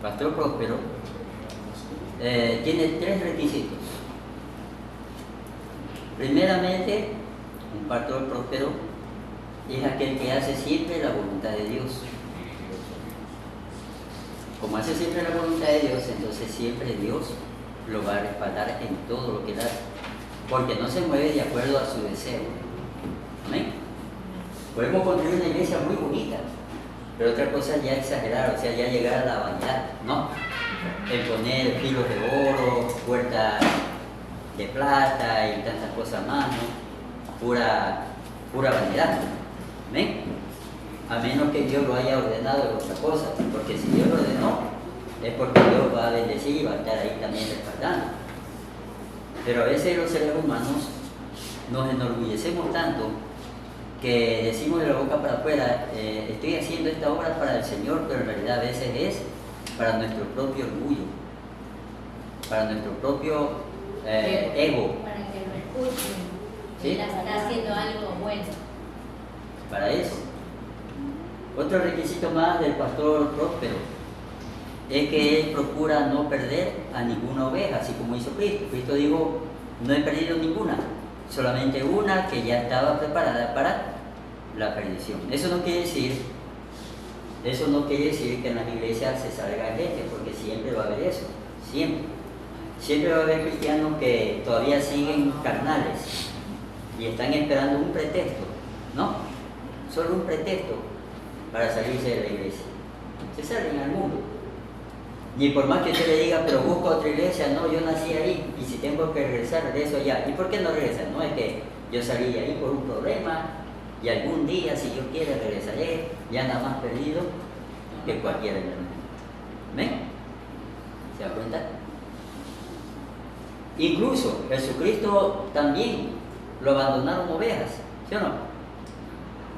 pastor próspero, tiene 3 requisitos. Primeramente, un pastor próspero es aquel que hace siempre la voluntad de Dios. Como hace siempre la voluntad de Dios, entonces siempre Dios lo va a respaldar en todo lo que él hace, porque no se mueve de acuerdo a su deseo. Amén. Podemos construir una iglesia muy bonita, pero otra cosa es ya exagerar, o sea, ya llegar a la vanidad, ¿no? El poner filos de oro, puertas de plata y tantas cosas más, ¿no? Pura vanidad. Amén. A menos que Dios lo haya ordenado de otra cosa, porque si Dios lo ordenó, es porque Dios va a bendecir y va a estar ahí también respaldando. Pero a veces los seres humanos nos enorgullecemos tanto que decimos de la boca para afuera, estoy haciendo esta obra para el Señor, pero en realidad a veces es para nuestro propio orgullo, para nuestro propio ego. Para que lo escuchen, ¿Sí? Él está haciendo algo bueno. Para eso. Otro requisito más del pastor próspero es que él procura no perder a ninguna oveja, así como hizo Cristo. Cristo dijo, no he perdido ninguna, solamente una que ya estaba preparada para la perdición. Eso no quiere decir que en las iglesias se salga gente, porque siempre va a haber eso, siempre va a haber cristianos que todavía siguen carnales y están esperando un pretexto, ¿no? Solo un pretexto para salirse de la iglesia. Se salen al mundo. Y por más que usted le diga, pero busco otra iglesia, no, yo nací ahí y si tengo que regresar, regreso allá. ¿Y por qué no regresa? No es que yo salí de ahí por un problema y algún día, si yo quiero, regresaré, ya nada más perdido que cualquiera. ¿Ven? ¿Se da cuenta? Incluso Jesucristo también lo abandonaron ovejas, ¿sí o no?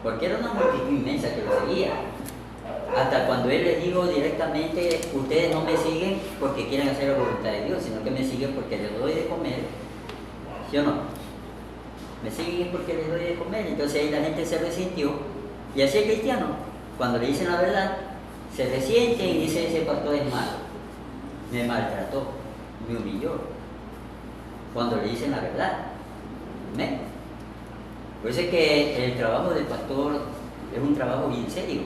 Porque era una multitud inmensa que lo seguía. Hasta cuando Él les dijo directamente, ustedes no me siguen porque quieren hacer la voluntad de Dios, sino que me siguen porque les doy de comer, ¿sí o no? Me siguen porque les doy de comer. Entonces ahí la gente se resintió. Y así el cristiano, cuando le dicen la verdad, se resiente y dice, ese pastor es malo, me maltrató, me humilló. Cuando le dicen la verdad, ¿ven? Por eso es que el trabajo del pastor es un trabajo bien serio,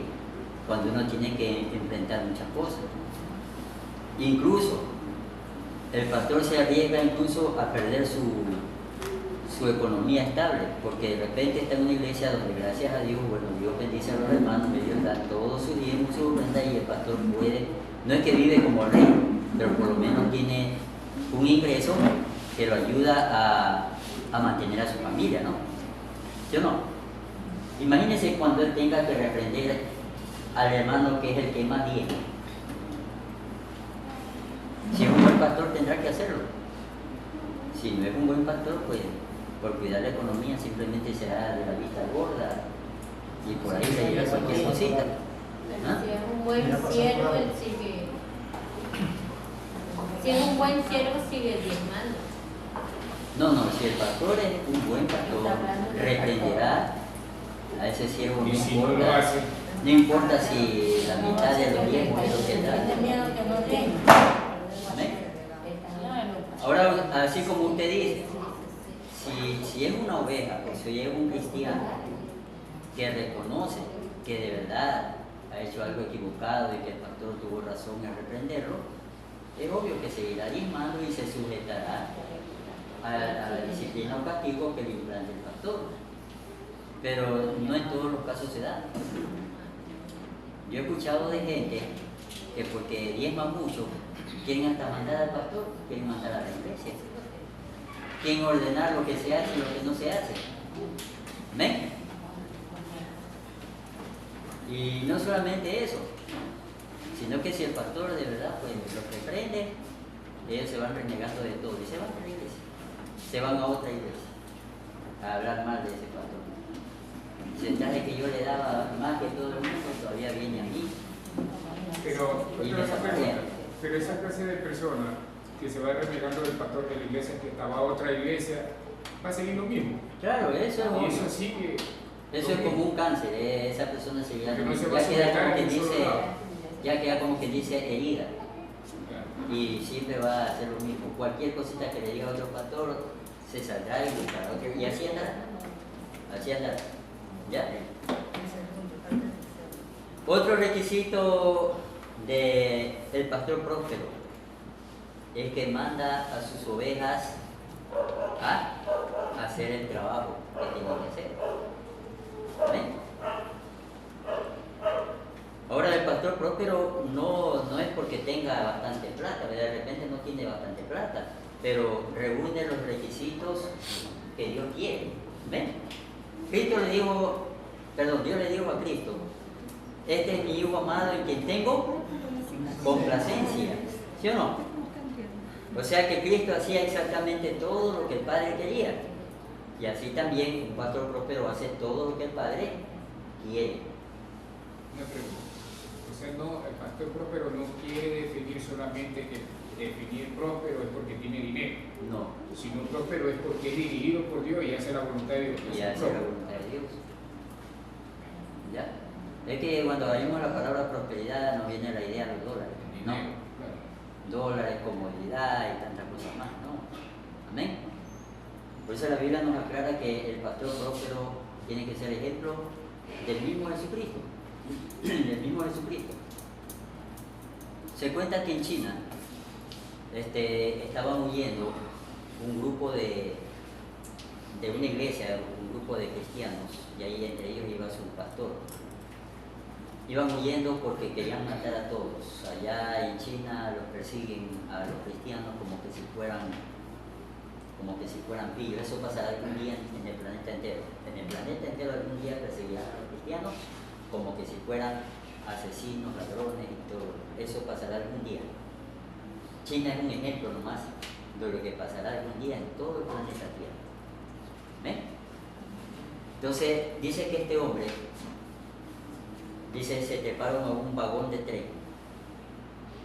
cuando uno tiene que enfrentar muchas cosas. Incluso el pastor se arriesga incluso a perder su economía estable, porque de repente está en una iglesia donde gracias a Dios, bueno, Dios bendice a los hermanos, Dios da todos sus diezmos, su ofrenda y el pastor puede, no es que vive como rey, pero por lo menos tiene un ingreso que lo ayuda a mantener a su familia, ¿no? ¿Sí o no? Imagínense cuando él tenga que reprender al hermano que es el que más diezma. Si es un buen pastor tendrá que hacerlo. Si no es un buen pastor, pues por cuidar la economía simplemente será de la vista gorda y por ahí se lleva cualquier cosita. Pero si es un buen siervo, él sigue. Si es un buen siervo, sigue diezmando. No, si el pastor es un buen pastor, reprenderá a ese siervo, Y si no lo hace, no importa si la mitad de los diezmos es lo que da. Amén. Ahora, así como usted dice, si es una oveja, o si es un cristiano que reconoce que de verdad ha hecho algo equivocado y que el pastor tuvo razón en reprenderlo, es obvio que seguirá diezmando y se sujetará a la disciplina o castigo que le implante el pastor. Pero no en todos los casos se da. Yo he escuchado de gente que porque diezma mucho, quieren hasta mandar al pastor, quieren mandar a la iglesia, quieren ordenar lo que se hace y lo que no se hace. ¿Ven? Y no solamente eso, sino que si el pastor de verdad pues los reprende, ellos se van renegando de todo y se van a la iglesia, se van a otra iglesia a hablar mal de ese pastor. El porcentaje que yo le daba más que todo el mundo todavía viene a mí. Pero esa clase de persona que se va renegando del pastor de la iglesia, que estaba a otra iglesia, va a seguir lo mismo. Claro, eso es Y eso sí que... Eso es como un cáncer, esa persona se ya no se va a queda como sujetar que en un solo dice, lado. ya queda como que dice herida. Y siempre va a hacer lo mismo. Cualquier cosita que le diga a otro pastor, se saldrá y buscará otro. Y así andará. Así andará. ¿Ya? Otro requisito del pastor próspero es que manda a sus ovejas a hacer el trabajo que tienen que hacer. ¿Amén? Ahora el pastor próspero no es porque tenga bastante plata, de repente no tiene bastante plata, pero reúne los requisitos que Dios quiere. ¿Ven? Dios le dijo a Cristo, este es mi hijo amado en quien tengo complacencia, ¿sí o no? O sea que Cristo hacía exactamente todo lo que el Padre quería, y así también un pastor próspero hace todo lo que el Padre quiere. Una pregunta. O sea, el pastor próspero no quiere definir solamente que definir próspero es porque tiene dinero. No. Sino próspero es porque es dirigido por Dios y hace la voluntad de Dios. Y hace la voluntad de Dios. ¿Ya? Es que cuando oímos la palabra prosperidad nos viene la idea de los dólares. Dinero, No. claro. Dólares, comodidad y tantas cosas más, ¿no? Amén. Por eso la Biblia nos aclara que el pastor próspero tiene que ser ejemplo del mismo Jesucristo. Del mismo Jesucristo. Se cuenta que en China estaban huyendo un grupo de una iglesia, un grupo de cristianos, y ahí entre ellos iba su pastor. Iban huyendo porque querían matar a todos. Allá en China los persiguen a los cristianos como que si fueran pillos. Eso pasará algún día en el planeta entero. En el planeta entero algún día perseguirán a los cristianos como que si fueran asesinos, ladrones y todo. Eso pasará algún día. China es un ejemplo nomás de lo que pasará algún día en todo el planeta Tierra. ¿Ven? Entonces dice que este hombre se treparon a un vagón de tren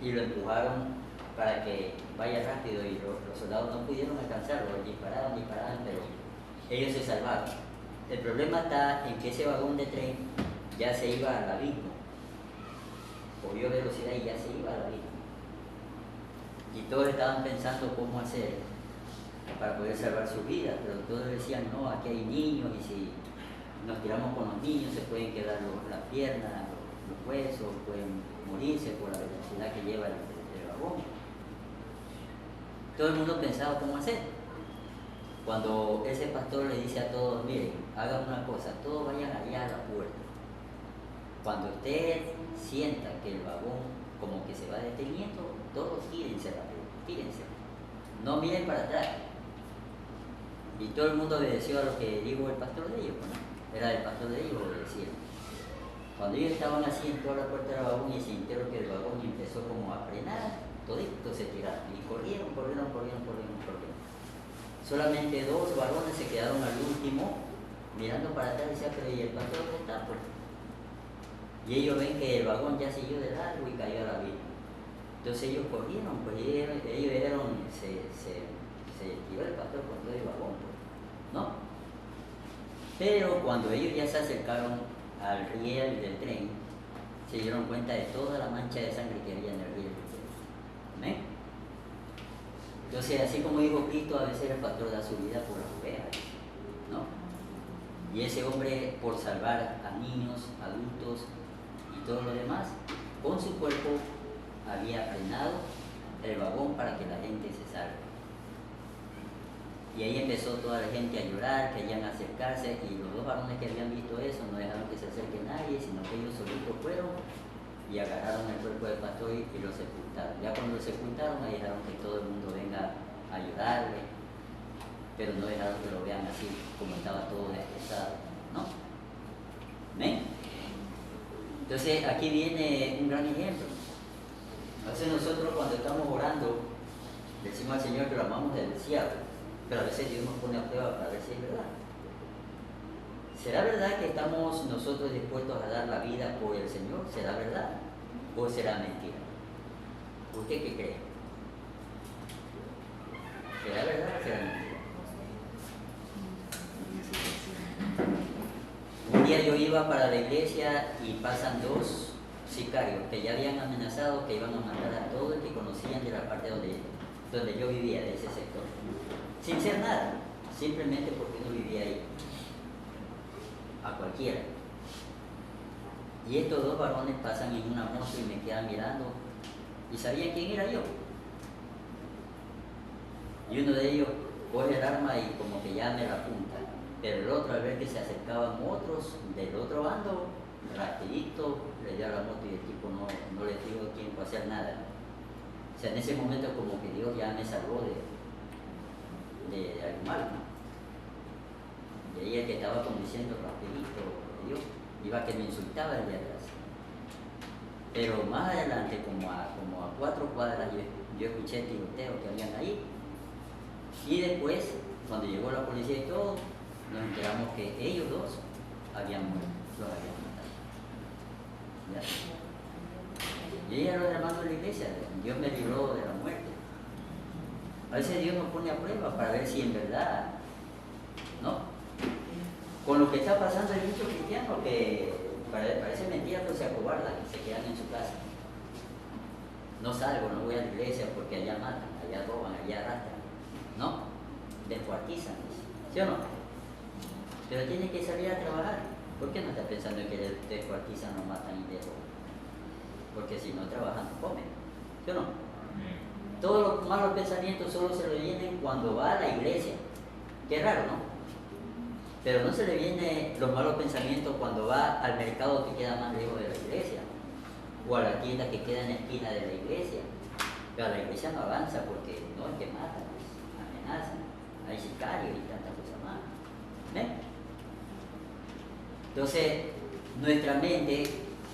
y lo empujaron para que vaya rápido, y los soldados no pudieron alcanzarlo, disparaban, pero ellos se salvaron. El problema está en que ese vagón de tren ya se iba al abismo, cogió velocidad y ya se iba al abismo, y todos estaban pensando cómo hacer para poder salvar sus vidas, pero todos decían, no, aquí hay niños, y si nos tiramos con los niños se pueden quedar las piernas, los huesos, pueden morirse por la velocidad que lleva el vagón. Todo el mundo pensaba cómo hacer. Cuando ese pastor le dice a todos, miren, hagan una cosa, todos vayan allá a la puerta. Cuando usted sienta que el vagón como que se va deteniendo, todos tírense rápido, tírense. No miren para atrás. Y todo el mundo obedeció a lo que dijo el pastor de ellos, ¿no? Era el pastor de ellos, obedecieron. Cuando ellos estaban así en toda la puerta del vagón y sintieron que el vagón empezó como a frenar, toditos se tiraron y corrieron. Solamente 2 varones se quedaron al último mirando para atrás y decían, pero ¿y el pastor dónde está? Pues? Y ellos ven que el vagón ya siguió de largo y cayó a la vida. Entonces ellos corrieron, pues ellos dijeron, se tiró el pastor con todo el vagón, pues, ¿no? Pero cuando ellos ya se acercaron al riel del tren, se dieron cuenta de toda la mancha de sangre que había en el riel del tren. ¿Amén? Entonces, así como dijo Cristo, a veces el pastor da su vida por las ovejas, ¿no? Y ese hombre, por salvar a niños, adultos y todo lo demás, con su cuerpo había frenado el vagón para que la gente se salve. Y ahí empezó toda la gente a llorar, querían acercarse, y los 2 varones que habían visto eso no dejaron que se acerque nadie, sino que ellos solitos fueron y agarraron el cuerpo del pastor y lo sepultaron. Ya cuando lo sepultaron, ahí dejaron que todo el mundo venga a ayudarle, pero no dejaron que lo vean así, como estaba todo destrozado, ¿no? ¿Ven? Entonces aquí viene un gran ejemplo. Entonces nosotros cuando estamos orando, decimos al Señor que lo amamos del cielo, pero a veces Dios nos pone a prueba para ver si es verdad. ¿Será verdad que estamos nosotros dispuestos a dar la vida por el Señor? ¿Será verdad o será mentira? ¿Usted qué cree? ¿Será verdad o será mentira? Un día yo iba para la iglesia y pasan 2 sicarios que ya habían amenazado que iban a matar a todo el que conocían de la parte donde yo vivía, de ese sector. Sin ser nada, simplemente porque no vivía ahí. A cualquiera. Y estos dos varones pasan en una moto y me quedan mirando y sabían quién era yo. Y uno de ellos coge el arma y como que ya me la apunta. Pero el otro, al ver que se acercaban otros del otro bando, rapidito le dio a la moto y el tipo no le dio tiempo a hacer nada. O sea, en ese momento como que Dios ya me salvó de algo malo, ¿no? Y el que estaba conduciendo rapidito, Dios, iba que me insultaba el de atrás. Pero más adelante, como a 4 cuadras, yo escuché el tiroteo que habían ahí. Y después, cuando llegó la policía y todo, nos enteramos que ellos dos habían muerto, los habían matado. ¿Ya? Y ella era hermano de la iglesia, Dios me libró de la muerte. A veces Dios nos pone a prueba para ver si en verdad, ¿no? Con lo que está pasando hay muchos cristianos que parece mentira, pero se acobardan y se quedan en su casa. No salgo, no voy a la iglesia porque allá matan, allá roban, allá arrastran. ¿No? Descuartizan, ¿sí o no? Pero tiene que salir a trabajar. ¿Por qué no está pensando en que descuartizan, no matan y te roban? Porque si no trabajan, no comen. ¿Sí o no? Todos los malos pensamientos solo se le vienen cuando va a la iglesia. Qué raro, ¿no? Pero no se le vienen los malos pensamientos cuando va al mercado que queda más lejos de la iglesia, o a la tienda que queda en la esquina de la iglesia. Pero la iglesia no avanza porque no es que matan, amenazan, hay sicarios y tantas cosas más. ¿Ven? Entonces, nuestra mente,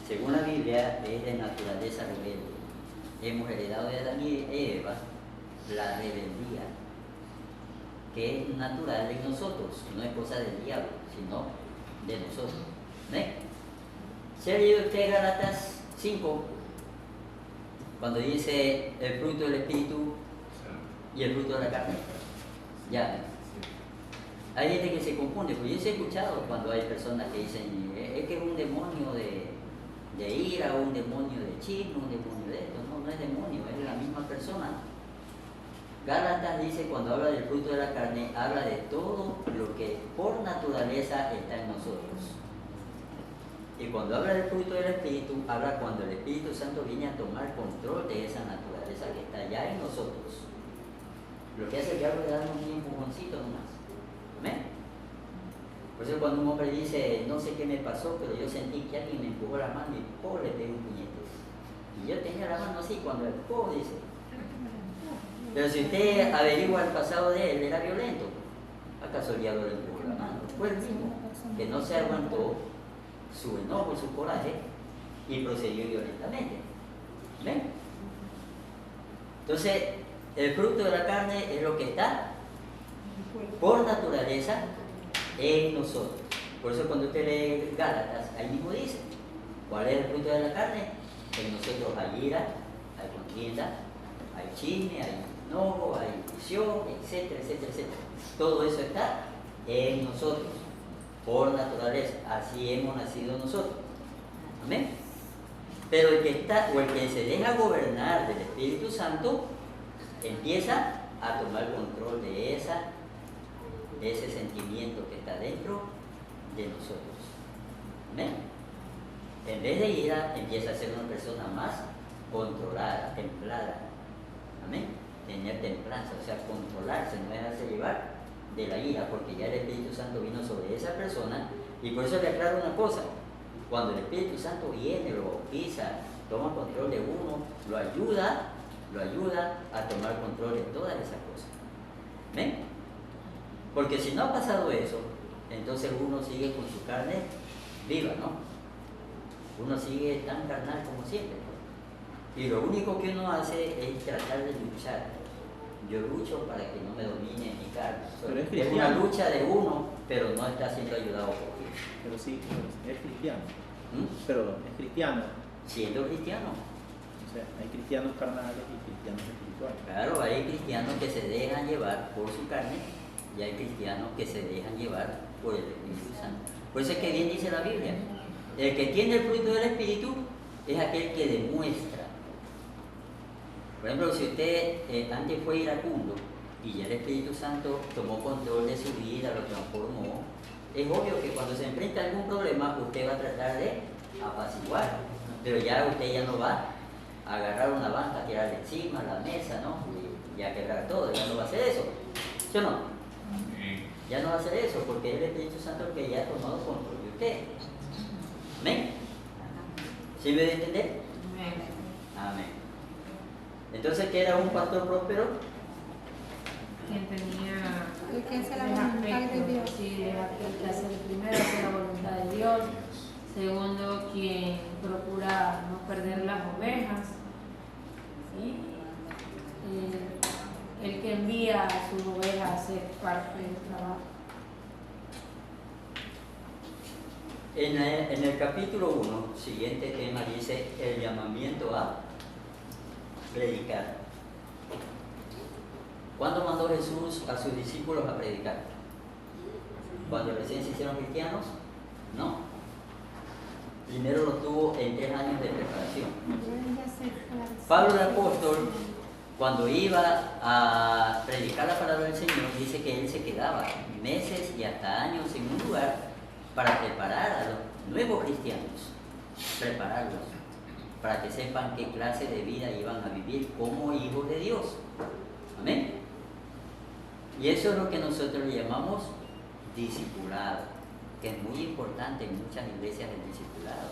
según la Biblia, es de naturaleza rebelde. Hemos heredado de Adán y Eva la rebeldía, que es natural en nosotros, no es cosa del diablo, sino de nosotros. ¿Ven? ¿Se ha leído usted Gálatas 5? Cuando dice el fruto del Espíritu y el fruto de la carne. Ya. Hay gente que se confunde, pues yo sí he escuchado cuando hay personas que dicen, es que es un demonio de ira, un demonio de chisme, un demonio de esto. No, no es demonio, es la misma persona. Gálatas dice, cuando habla del fruto de la carne, habla de todo lo que por naturaleza está en nosotros. Y cuando habla del fruto del Espíritu, habla cuando el Espíritu Santo viene a tomar control de esa naturaleza que está ya en nosotros. Lo que hace el diablo es darnos un empujoncito nomás. ¿Amén? Por eso cuando un hombre dice, no sé qué me pasó, pero yo sentí que alguien me empujó la mano y le pegué un puñete. Y yo tenía la mano así, cuando el dice. Pero si usted averigua el pasado de él, era violento. ¿Acaso el diablo le empujó la mano? Fue el mismo, que no se aguantó su enojo y su coraje y procedió violentamente. ¿Ven? Entonces, el fruto de la carne es lo que está por naturaleza en nosotros. Por eso cuando usted lee Gálatas, ahí mismo dice, ¿cuál es el fruto de la carne? En nosotros hay ira, hay contienda, hay chisme, hay enojo, hay división, etcétera, etcétera, etcétera. Todo eso está en nosotros, por naturaleza. Así hemos nacido nosotros. Amén. Pero el que está, o el que se deja gobernar del Espíritu Santo, empieza a tomar control de ese sentimiento que está dentro de nosotros. Amén. En vez de ira, empieza a ser una persona más controlada, templada. Amén. Tener templanza, o sea, controlarse, no dejarse llevar de la ira, porque ya el Espíritu Santo vino sobre esa persona. Y por eso le aclaro una cosa: cuando el Espíritu Santo viene, lo bautiza, toma control de uno, lo ayuda a tomar control de todas esas cosas. ¿Ven? Porque si no ha pasado eso, entonces uno sigue con su carne viva, ¿no? Uno sigue tan carnal como siempre, ¿no? Y lo único que uno hace es tratar de luchar. Yo lucho para que no me domine mi carne. Es una lucha de uno, pero no está siendo ayudado por Dios. Pero sí, es cristiano. Pero es cristiano. Siendo cristiano. O sea, hay cristianos carnales y cristianos espirituales. Claro, hay cristianos que se dejan llevar por su carne y hay cristianos que se dejan llevar por el Espíritu Santo. Por eso es que bien dice la Biblia: el que tiene el fruto del Espíritu es aquel que demuestra. Por ejemplo, si usted antes fue iracundo y ya el Espíritu Santo tomó control de su vida, lo transformó, es obvio que cuando se enfrenta a algún problema usted va a tratar de apaciguar, pero ya usted ya no va a agarrar una banca, tirarle encima a la mesa, ¿no? Y a quebrar todo, ya no va a hacer eso, ¿sí o no? Ya no va a hacer eso porque es el Espíritu Santo el que ya ha tomado control de usted. ¿Amén? ¿Sí me debe entender? Amén. Entonces, ¿qué era un pastor próspero? Quien tenía El que hace la tres voluntad de aspectos, Dios. sí, el que hace primero hace la voluntad de Dios, segundo quien procura no perder las ovejas, ¿sí? El que envía a sus ovejas a hacer parte del trabajo. En el capítulo 1, siguiente tema, dice el llamamiento a predicar. ¿Cuándo mandó Jesús a sus discípulos a predicar? ¿Cuando recién se hicieron cristianos? No. Primero lo tuvo en 3 años de preparación. Pablo el apóstol, cuando iba a predicar la palabra del Señor, dice que él se quedaba meses y hasta años en un lugar para preparar a los nuevos cristianos, prepararlos para que sepan qué clase de vida iban a vivir como hijos de Dios. Amén. Y eso es lo que nosotros le llamamos discipulado, que es muy importante en muchas iglesias el discipulado.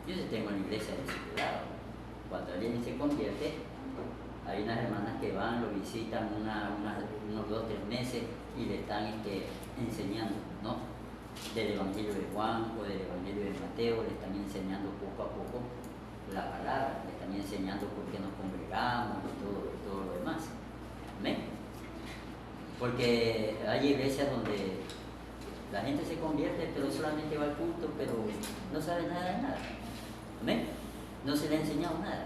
Yo sí tengo una iglesia de discipulado. Cuando alguien se convierte, hay unas hermanas que van, lo visitan unos 2 o 3 meses y le están enseñando, ¿no? Del Evangelio de Juan o del Evangelio de Mateo, le están enseñando poco a poco la palabra, le están enseñando por qué nos congregamos y todo lo demás. Amén. Porque hay iglesias donde la gente se convierte, pero solamente va al culto, pero no sabe nada de nada. Amén. No se le ha enseñado nada.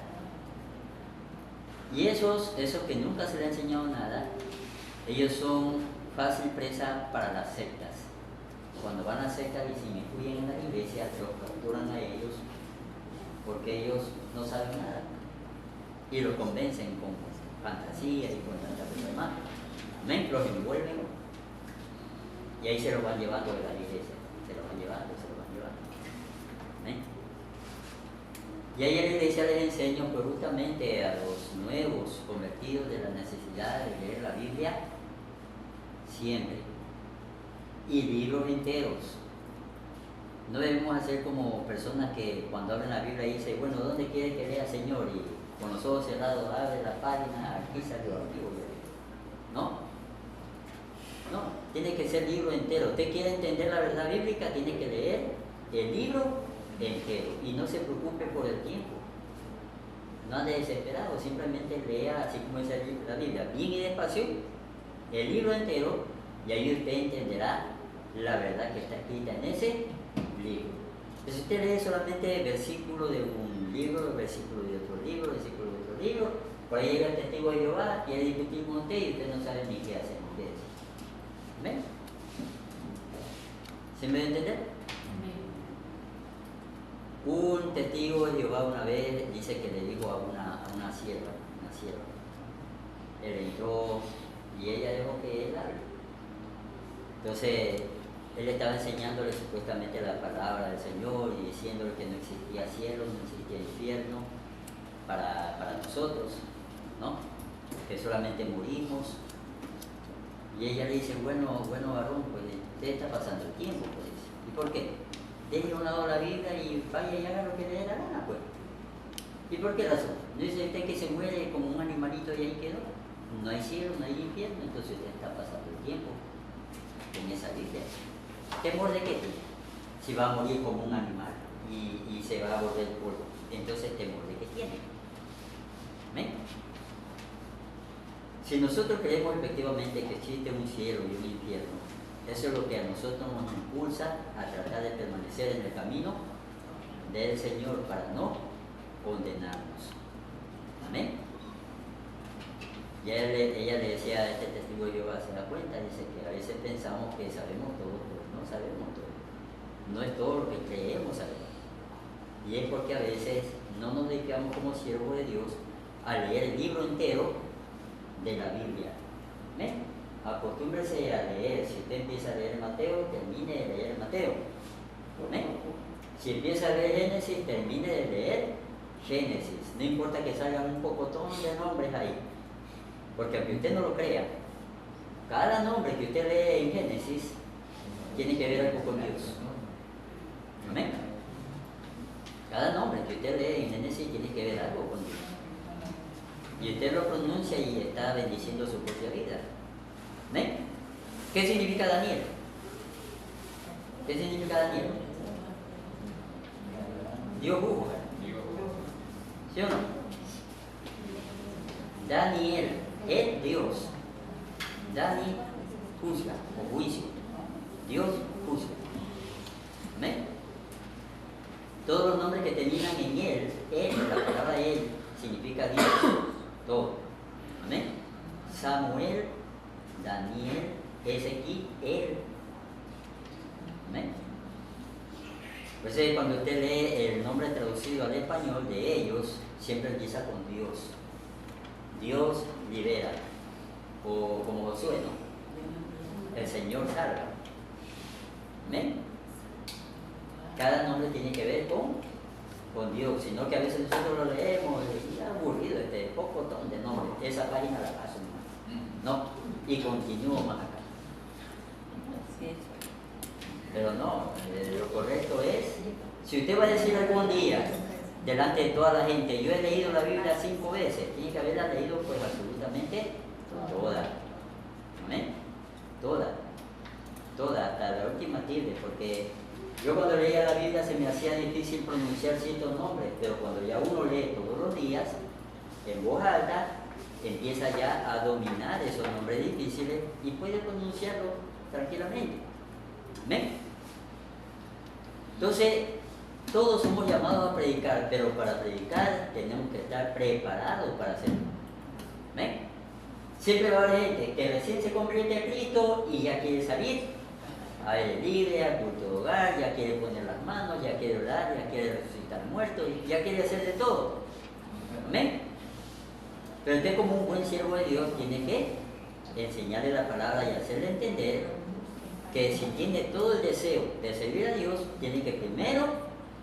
Y esos que nunca se le ha enseñado nada, ellos son fácil presa para las sectas. Cuando van a sectas y se incluyen en la iglesia, los capturan a ellos porque ellos no saben nada y los convencen con fantasía y con tanta cosa más. Amén, los envuelven y ahí se los van llevando de la iglesia, se los van llevando. Amén. Y ahí en la iglesia les enseño pues, justamente a los nuevos convertidos de la necesidad de leer la Biblia siempre y libros enteros. No debemos hacer como personas que cuando abren la Biblia dicen, bueno, ¿dónde quiere que lea, Señor? Y con los ojos cerrados abre la página, aquí salió, aquí voy a leer. No, tiene que ser libro entero. Usted quiere entender la verdad bíblica, tiene que leer el libro entero y no se preocupe por el tiempo. No ande desesperado, simplemente lea, así como dice la Biblia, bien y despacio, el libro entero, y ahí usted entenderá la verdad que está escrita en ese libro. Entonces usted lee solamente versículo de un libro, versículo de otro libro, versículo de otro libro, por ahí llega el testigo de Jehová, quiere discutir con usted y usted no sabe ni qué hacer. ¿Ven? ¿Sí me debe entender? Un testigo de Jehová una vez dice que le dijo a una sierva, él entró y ella dejó que él hable. Entonces él estaba enseñándole supuestamente la palabra del Señor y diciéndole que no existía cielo, no existía infierno para nosotros, ¿no? Que solamente morimos. Y ella le dice, bueno varón, pues usted está pasando el tiempo, pues. ¿Y por qué? Deje a un lado la Biblia y vaya y haga lo que le dé la gana, pues. ¿Y por qué razón? ¿No dice usted que se muere como un animalito y ahí quedó? No hay cielo, no hay infierno, entonces usted está pasando el tiempo en esa Biblia. ¿Temor de qué tiene? Si va a morir como un animal y se va a volver polvo, entonces temor de qué tiene. ¿Amén? Si nosotros creemos efectivamente que existe un cielo y un infierno, eso es lo que a nosotros nos impulsa a tratar de permanecer en el camino del Señor para no condenarnos. Amén. Y ella le decía a este testigo de Jehová, se da cuenta, dice que a veces pensamos que sabemos todo, pero no sabemos todo. No es todo lo que creemos saber. Y es porque a veces no nos dedicamos como siervos de Dios a leer el libro entero de la Biblia. ¿Ven? Acostúmbrese a leer. Si usted empieza a leer Mateo, termine de leer Mateo. ¿Ven? Si empieza a leer Génesis, termine de leer Génesis. No importa que salgan un pocotón de nombres ahí, porque aunque usted no lo crea, cada nombre que usted lee en Génesis tiene que ver algo con Dios. Amén. Cada nombre que usted lee en Génesis tiene que ver algo con Dios. Y usted lo pronuncia y está bendiciendo su propia vida. ¿Amén? ¿Qué significa Daniel? ¿Qué significa Daniel? Dios juzga. ¿Sí o no? Daniel es Dios. Dani juzga o juicio. Dios juzga. ¿Amén? Todos los nombres que terminan en él, la palabra él, significa Dios. Todo. Amén. Samuel, Daniel, Ezequiel. Amén. Pues cuando usted lee el nombre traducido al español de ellos, siempre empieza con Dios. Dios libera. O como Josué, ¿no? El Señor salva. ¿Amén? Cada nombre tiene que ver con Dios, sino que a veces nosotros lo leemos y es aburrido este pocotón de nombres. Esa página la paso más. No, y continúo más acá. Pero no, lo correcto es, si usted va a decir algún día delante de toda la gente, yo he leído la Biblia 5 veces, tiene que haberla leído pues absolutamente toda. Amén. Toda, hasta la última tilde, porque yo cuando leía la Biblia se me hacía difícil pronunciar ciertos nombres, pero cuando ya uno lee todos los días, en voz alta, empieza ya a dominar esos nombres difíciles y puede pronunciarlos tranquilamente. ¿Amén? Entonces, todos somos llamados a predicar, pero para predicar tenemos que estar preparados para hacerlo. ¿Amén? Siempre va a haber gente que recién se convierte a Cristo y ya quiere salir a aire libre, al culto de hogar, ya quiere poner las manos, ya quiere orar, ya quiere resucitar muertos, ya quiere hacer de todo. Amén. Pero usted como un buen siervo de Dios tiene que enseñarle la palabra y hacerle entender que si tiene todo el deseo de servir a Dios, tiene que primero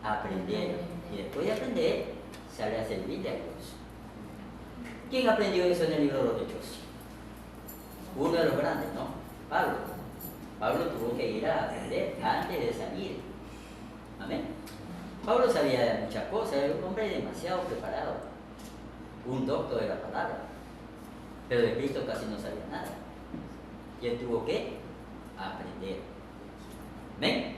aprender y después de aprender sale a servirle a Dios. ¿Quién aprendió eso en el libro de los Hechos? Uno de los grandes, ¿no? Pablo. Pablo tuvo que ir a aprender antes de salir. Amén. Pablo sabía de muchas cosas, era un hombre demasiado preparado, un doctor de la palabra, pero de Cristo casi no sabía nada. Y él tuvo que aprender. ¿Ven?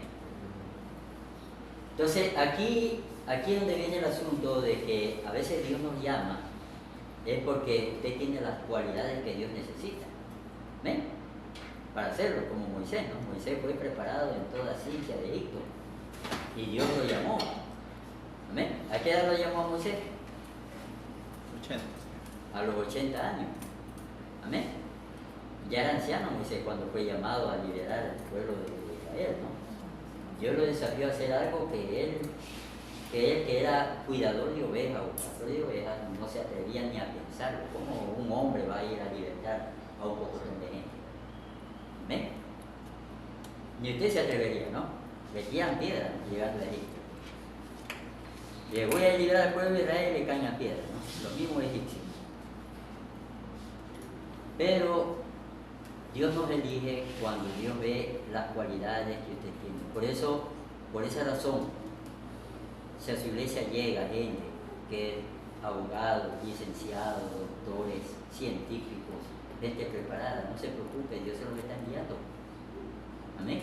Entonces aquí es donde viene el asunto de que a veces Dios nos llama, es porque usted tiene las cualidades que Dios necesita. ¿Ven? Para hacerlo, como Moisés, ¿no? Moisés fue preparado en toda ciencia de Egipto y Dios lo llamó. ¿Amén? ¿A qué edad lo llamó a Moisés? 80. A los 80 años. Amén. Ya era anciano Moisés cuando fue llamado a liberar al pueblo de Israel, ¿no? Dios lo desafió a hacer algo que él que era cuidador de ovejas o pastor de ovejas no se atrevía ni a pensarlo. ¿Cómo un hombre va a ir a libertar a un poco de gente? ¿Amén? Ni usted se atrevería, ¿no? Le tiran piedras llegando a Egipto. Le voy a liberar al pueblo de Israel y le caen a piedras, ¿no? Los mismos egipcios. Pero Dios nos elige cuando Dios ve las cualidades que usted tiene. Por eso, por esa razón, si a su iglesia llega gente que es abogados, licenciados, doctores, científicos, gente preparada, no se preocupe, Dios se los está enviando. Amén.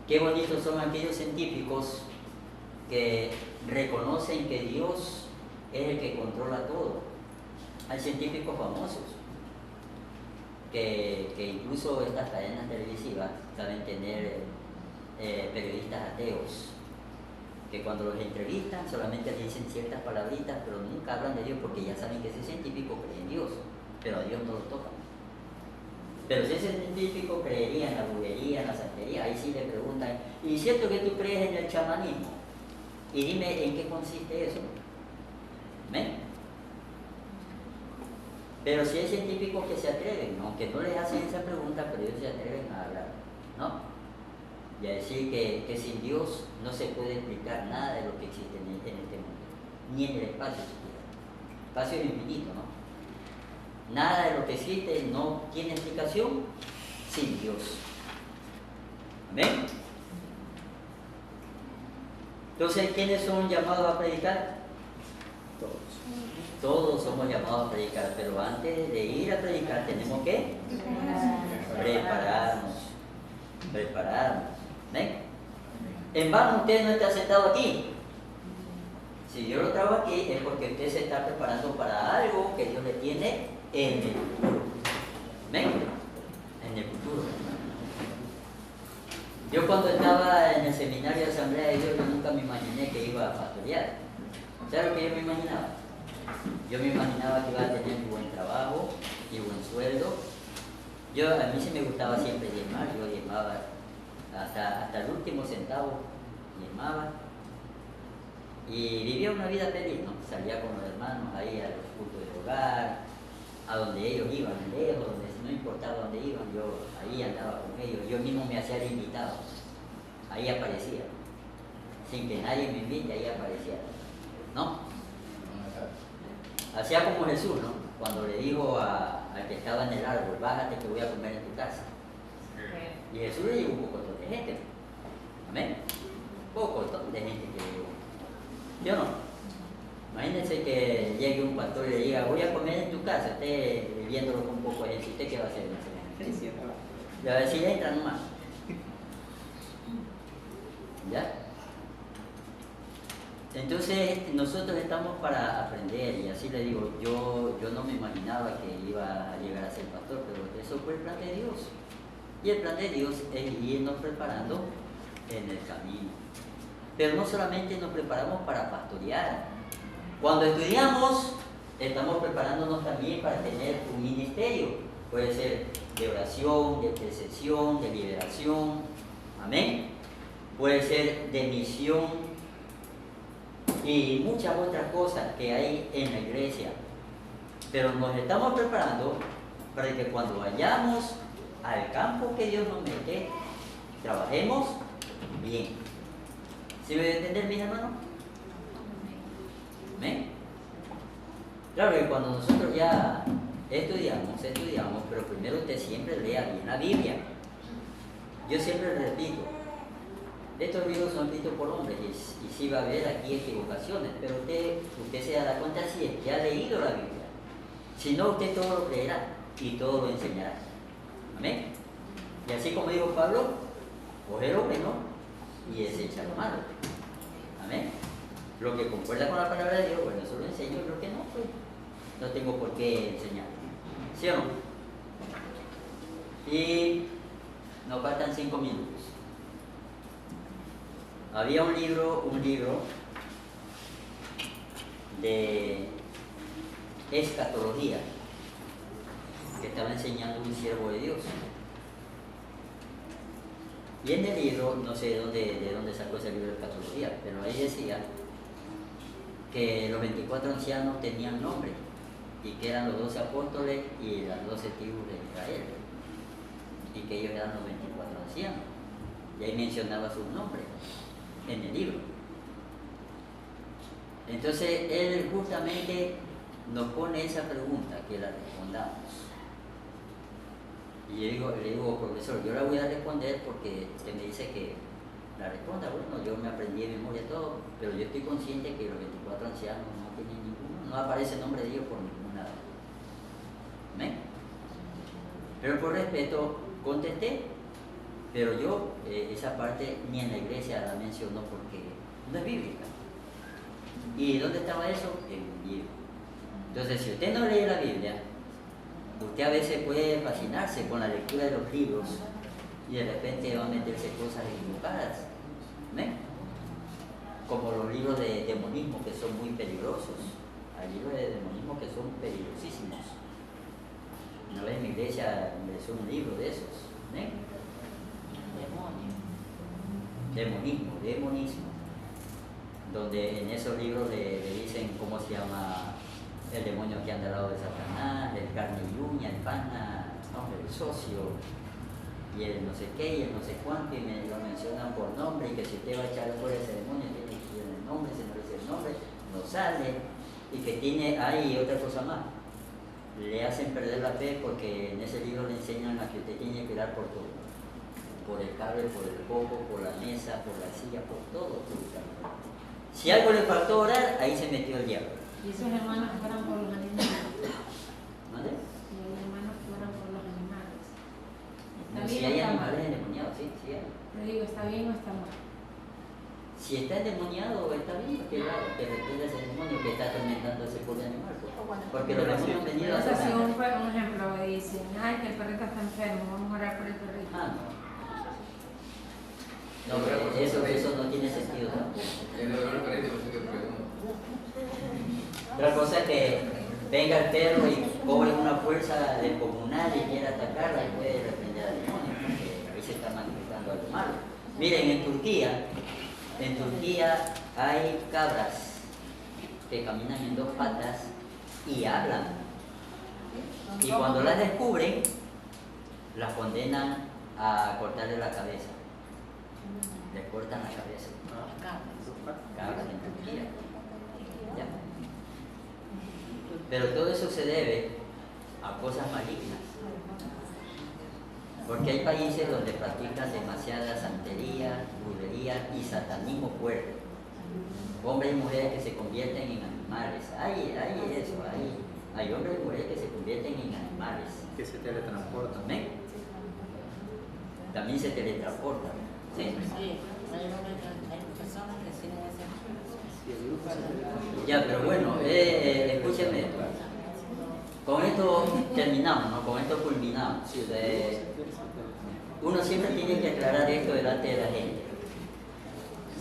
Qué bonitos son aquellos científicos que reconocen que Dios es el que controla todo. Hay científicos famosos que incluso estas cadenas televisivas saben tener periodistas ateos, que cuando los entrevistan solamente les dicen ciertas palabritas, pero nunca hablan de Dios porque ya saben que ese científico cree en Dios, pero a Dios no lo toca. Pero si ese científico creería en la brujería, en la santería, ahí sí le preguntan, ¿y es cierto que tú crees en el chamanismo? Y dime en qué consiste eso. Pero sí hay científicos que se atreven, aunque no les hacen esa pregunta, pero ellos se atreven a hablar, ¿no? Y a decir que sin Dios no se puede explicar nada de lo que existe en este mundo, ni en el espacio siquiera. El espacio es infinito, ¿no? Nada de lo que existe no tiene explicación sin Dios. ¿Amén? Entonces, ¿quiénes son llamados a predicar? Todos somos llamados a predicar, pero antes de ir a predicar tenemos que prepararnos. ¿Ven? En vano usted no está sentado aquí. Si yo lo trajo aquí es porque usted se está preparando para algo que Dios le tiene en el futuro. ¿Ven? En el futuro. Yo cuando estaba en el seminario de Asamblea de Dios, yo nunca me imaginé que iba a pastorear. ¿Sabes lo que yo me imaginaba? Yo me imaginaba que iba a tener un buen trabajo y buen sueldo. A mí sí me gustaba siempre diezmar, yo diezmaba hasta el último centavo, diezmaba. Y vivía una vida feliz, ¿no? Salía con los hermanos ahí a los cultos del hogar, a donde ellos iban, lejos, donde no importaba dónde iban, yo ahí andaba con ellos, yo mismo me hacía el invitado, ahí aparecía, sin que nadie me invite, ahí aparecía, ¿no? Hacía como Jesús, ¿no? Cuando le dijo al que estaba en el árbol, bájate que voy a comer en tu casa. Y Jesús le dijo un poco de gente, amén, un poco de gente que le dijo, ¿sí o no? Imagínense que llegue un pastor y le diga, voy a comer en tu casa, usted viéndolo con un poco de gente, ¿usted qué va a hacer? Le va a decir, entra nomás. ¿Ya? Entonces nosotros estamos para aprender, y así le digo, yo no me imaginaba que iba a llegar a ser pastor, pero eso fue el plan de Dios. Y el plan de Dios es irnos preparando en el camino. Pero no solamente nos preparamos para pastorear. Cuando estudiamos, estamos preparándonos también para tener un ministerio. Puede ser de oración, de intercesión, de liberación. Amén. Puede ser de misión y muchas otras cosas que hay en la iglesia. Pero nos estamos preparando para que cuando vayamos al campo que Dios nos mete, trabajemos bien. ¿Sí me voy a entender, mis hermanos? ¿Amén? Claro que cuando nosotros ya estudiamos, pero primero usted siempre lea bien la Biblia. Yo siempre le repito, estos libros son escritos por hombres y sí va a haber aquí equivocaciones, pero usted se dará cuenta si es que ha leído la Biblia. Si no, usted todo lo creerá y todo lo enseñará. Amén. Y así como dijo Pablo, coge lo bueno y desecha lo malo. Amén. Lo que concuerda con la palabra de Dios, bueno, eso lo enseño, y lo que no, pues no tengo por qué enseñar. ¿Sí o no? Y nos faltan 5 minutos. Había un libro de escatología que estaba enseñando un siervo de Dios. Y en el libro, no sé de dónde sacó ese libro de escatología, pero ahí decía que los 24 ancianos tenían nombre y que eran los 12 apóstoles y las 12 tribus de Israel, y que ellos eran los 24 ancianos, y ahí mencionaba sus nombres en el libro. Entonces él justamente nos pone esa pregunta, que la respondamos. Y yo le digo, profesor, yo la voy a responder porque usted me dice que la responda. Bueno, yo me aprendí de memoria todo, pero yo estoy consciente que los 24 ancianos no tienen ninguno, no aparece el nombre de Dios por ningún lado. ¿Amén? Pero por respeto contesté, pero yo esa parte ni en la iglesia la menciono porque no es bíblica. ¿Y dónde estaba eso? En un libro. Entonces, si usted no lee la Biblia, usted a veces puede fascinarse con la lectura de los libros y de repente va a meterse cosas equivocadas. ¿Ven? Como los libros de demonismo, que son muy peligrosos. Hay libros de demonismo que son peligrosísimos. Una vez en mi iglesia empezó un libro de esos. ¿Ven? Demonismo. Donde en esos libros le dicen cómo se llama el demonio que anda al lado de Satanás, el página, nombre del socio, y el no sé qué, y el no sé cuánto, y me lo mencionan por nombre, y que si usted va a echar fuera de ceremonia, tiene que ir el nombre, si no dice el nombre, no sale, y que tiene, hay otra cosa más, le hacen perder la fe porque en ese libro le enseñan a que usted tiene que orar por todo, por el cable, por el coco, por la mesa, por la silla, por todo, absolutamente. Si algo le faltó orar, ahí se metió el diablo. Y esos hermanos fueron por los animales. ¿Vale? Y los hermanos fueron por los animales. ¿Está No, si bien o hay está mal? animales endemoniados, sí, sí hay. Le digo, ¿está bien o está mal? Si está endemoniado, está bien, que requiere ese demonio que está atormentando a ese pobre animal. Porque los demonios han venido a Entonces, si atormentar. un ejemplo dicen, ay, que el perrito está enfermo, vamos a orar por el perrito. Ah, no. No, pero eso no tiene sentido tampoco. Otra cosa es que venga el perro y cobre una fuerza descomunal y quiera atacarla y puede reprender al demonio, porque ahí se está manifestando algo malo. Miren, en Turquía hay cabras que caminan en dos patas y hablan. Y cuando las descubren, las condenan a cortarle la cabeza. Les cortan la cabeza. Cabras en Turquía. ¿Ya? Pero todo eso se debe a cosas malignas. Porque hay países donde practican demasiada santería, brujería y satanismo fuerte. Hombres y mujeres que se convierten en animales. Hay eso, hay hombres y mujeres que se convierten en animales. Que se teletransportan. Amén. También se teletransportan. ¿Sí? Personas que tienen ese. Ya, pero bueno, escúcheme esto. Con esto terminamos, ¿no? Con esto culminamos. Uno siempre tiene que aclarar esto delante de la gente.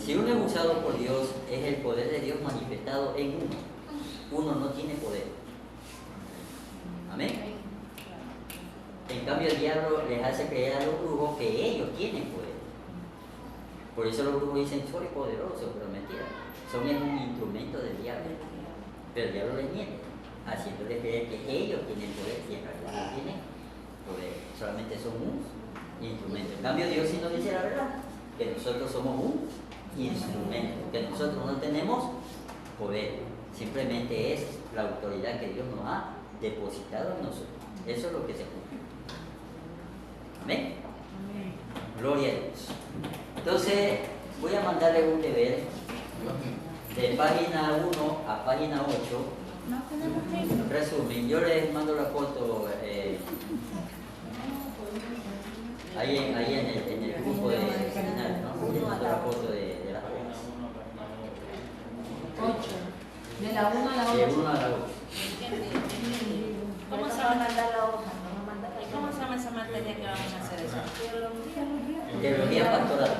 Si uno es usado por Dios, es el poder de Dios manifestado en uno. Uno no tiene poder. Amén. En cambio, el diablo les hace creer a los brujos que ellos tienen poder. Por eso los brujos dicen, soy poderoso, pero mentira. Son un instrumento del diablo. Pero el diablo les miente, haciéndoles creer que ellos tienen poder y en realidad no tienen poder. Solamente son un instrumento. En cambio, Dios sí nos dice la verdad, que nosotros somos un instrumento, que nosotros no tenemos poder. Simplemente es la autoridad que Dios nos ha depositado en nosotros. Eso es lo que se cumple. Amén. Gloria a Dios. Entonces, voy a mandarle un deber de página 1 a página 8. Resumen, yo les mando la foto ahí en el grupo de seminario, ¿no? Les mando la foto de las hojas. 8. De la 1 a la 8. De 1 a la 8. ¿Cómo se va a mandar la hoja? ¿Cómo se llama esa materia que vamos a hacer eso? Teología pastoral.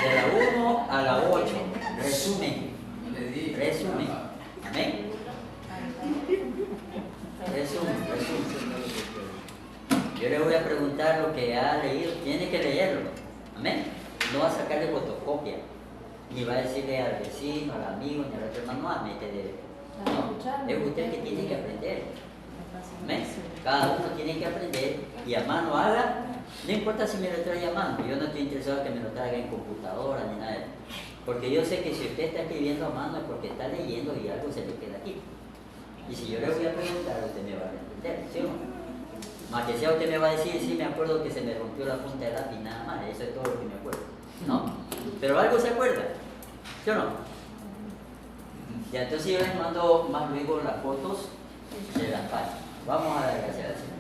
De la 1 a la 8. Resumen. Resumen. Amén. Resumen. Yo le voy a preguntar lo que ha leído. Tiene que leerlo. Amén. No va a sacarle fotocopia. Ni va a decirle al vecino, al amigo, ni al otro hermano, métele. No, es usted que tiene que aprender. Amén. Cada uno tiene que aprender y a mano haga. No importa si me lo trae a mano, yo no estoy interesado en que me lo traiga en computadora ni nada de eso. Porque yo sé que si usted está escribiendo a mano es porque está leyendo y algo se le queda aquí. Y si yo le voy a preguntar, usted me va a responder, ¿sí o no? Más que sea usted me va a decir, sí, me acuerdo que se me rompió la punta del lápiz, nada más, eso es todo lo que me acuerdo. ¿No? Pero algo se acuerda, ¿sí o no? Ya, entonces yo les mando más luego las fotos de las páginas. Vamos a dar gracias al Señor.